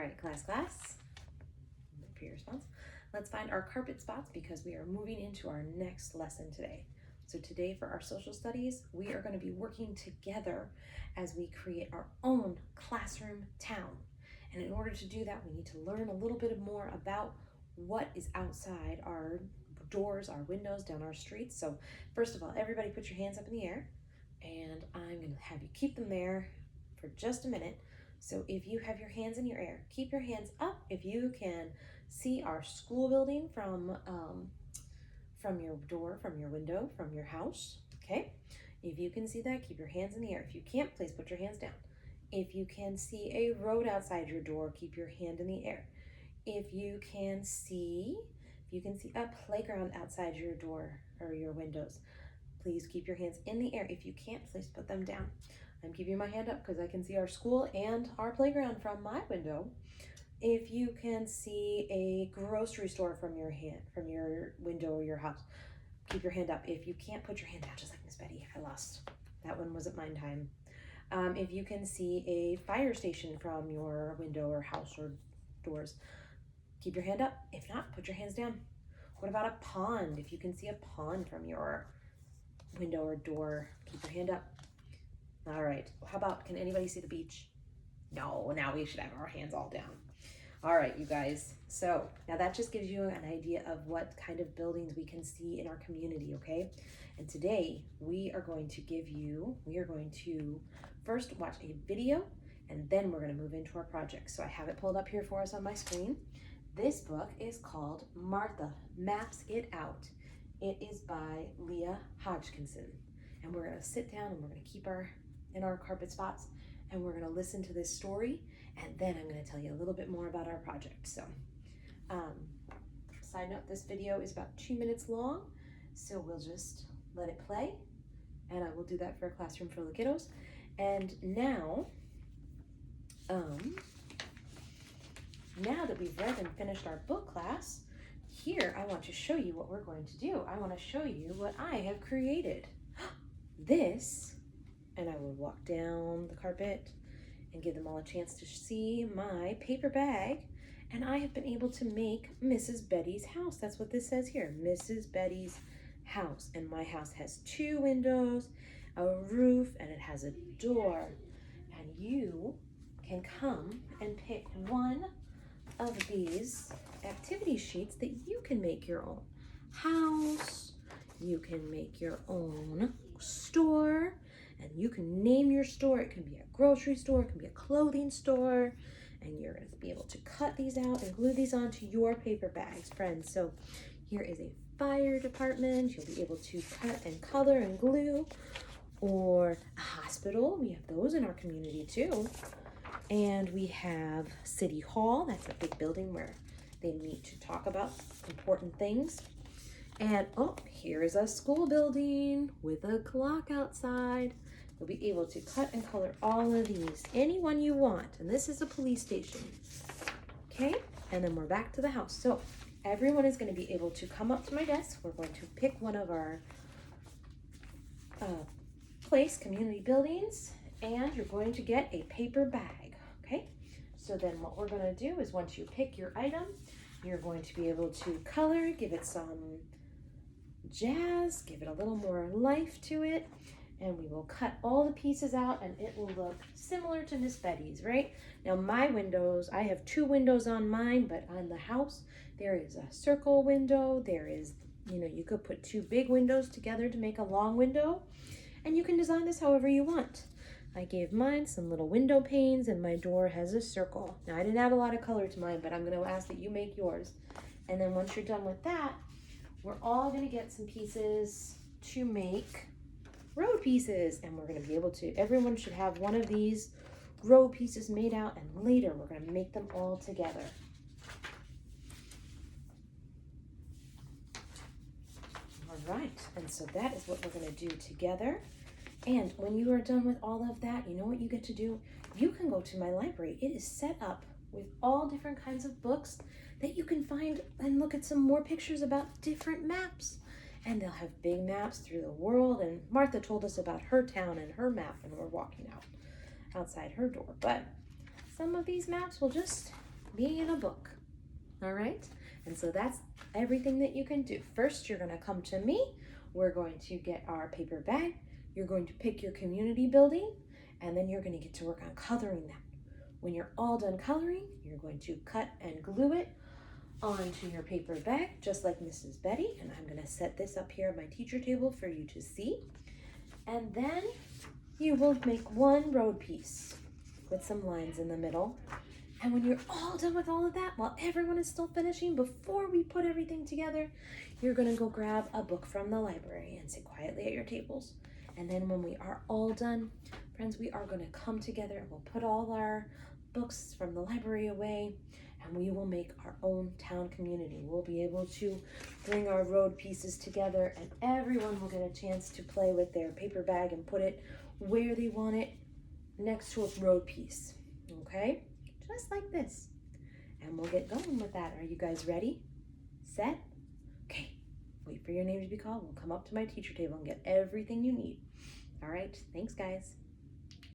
right, class. Repeat response. Let's find our carpet spots because we are moving into our next lesson today. So today for our social studies, we are going to be working together as we create our own classroom town. And in order to do that, we need to learn a little bit more about what is outside our doors, our windows, down our streets. So first of all, everybody put your hands up in the air, and I'm going to have you keep them there for just a minute. So if you have your hands in your air, keep your hands up if you can see our school building from your door, from your window, from your house. Okay, if you can see that, keep your hands in the air. If you can't, please put your hands down. If you can see a road outside your door, keep your hand in the air. If you can see a playground outside your door or your windows, please keep your hands in the air. If you can't, please put them down. I'm keeping my hand up because I can see our school and our playground from my window. If you can see a grocery store from your window or your house, keep your hand up. If you can't, put your hand down, just like Miss Betty. I lost. That one wasn't mine time. If you can see a fire station from your window or house or doors, keep your hand up. If not, put your hands down. What about a pond? If you can see a pond from your window or door, keep your hand up. All right. How about, can anybody see the beach? No, now we should have our hands all down. All right, you guys. So now that just gives you an idea of what kind of buildings we can see in our community, okay? And today we are going to first watch a video, and then we're going to move into our project. So I have it pulled up here for us on my screen. This book is called Martha Maps It Out. It is by Leah Hodgkinson. And we're going to sit down and we're going to keep in our carpet spots, and we're going to listen to this story, and then I'm going to tell you a little bit more about our project. So side note, this video is about 2 minutes long, so we'll just let it play, and I will do that for a classroom full of kiddos. And now that we've read and finished our book class, here I want to show you what we're going to do. I want to show you what I have created. This, and I will walk down the carpet and give them all a chance to see my paper bag. And I have been able to make Mrs. Betty's house. That's what this says here, Mrs. Betty's house. And my house has 2 windows, a roof, and it has a door. And you can come and pick one of these activity sheets that you can make your own house. You can make your own store, and you can name your store. It can be a grocery store, it can be a clothing store, and you're going to be able to cut these out and glue these onto your paper bags, friends. So here is a fire department. You'll be able to cut and color and glue, or a hospital. We have those in our community too. And we have City Hall. That's a big building where they meet to talk about important things. And oh, here is a school building with a clock outside. You'll be able to cut and color all of these, any one you want. And this is a police station. Okay, and then we're back to the house. So everyone is going to be able to come up to my desk. We're going to pick one of our community buildings, and you're going to get a paper bag. Okay, so then what we're going to do is, once you pick your item, you're going to be able to color, give it some jazz, give it a little more life to it, and we will cut all the pieces out, and it will look similar to Miss Betty's, right? Now my windows, I have 2 windows on mine, but on the house there is a circle window. There is, you could put 2 big windows together to make a long window, and you can design this however you want. I gave mine some little window panes, and my door has a circle. Now I didn't add a lot of color to mine, but I'm going to ask that you make yours. And then once you're done with that, we're all going to get some pieces to make road pieces, and we're going to be able to, everyone should have one of these road pieces made out, and later we're going to make them all together. All right, and so that is what we're going to do together. And when you are done with all of that, you know what you get to do? You can go to my library. It is set up with all different kinds of books that you can find and look at some more pictures about different maps. And they'll have big maps through the world. And Martha told us about her town and her map when we're walking outside her door. But some of these maps will just me and a book. All right? And so that's everything that you can do. First, you're going to come to me. We're going to get our paper bag. You're going to pick your community building, and then you're going to get to work on coloring them. When you're all done coloring, you're going to cut and glue it onto your paper bag, just like Mrs. Betty. And I'm going to set this up here at my teacher table for you to see. And then you will make one road piece with some lines in the middle. And when you're all done with all of that, while everyone is still finishing, before we put everything together, you're going to go grab a book from the library and sit quietly at your tables. And then when we are all done, friends, we are going to come together and we'll put all our books from the library away, and we will make our own town community. We'll be able to bring our road pieces together, and everyone will get a chance to play with their paper bag and put it where they want it next to a road piece. Okay? Just like this. And we'll get going with that. Are you guys ready? Set? Okay. Wait for your name to be called. We'll come up to my teacher table and get everything you need. All right. Thanks, guys.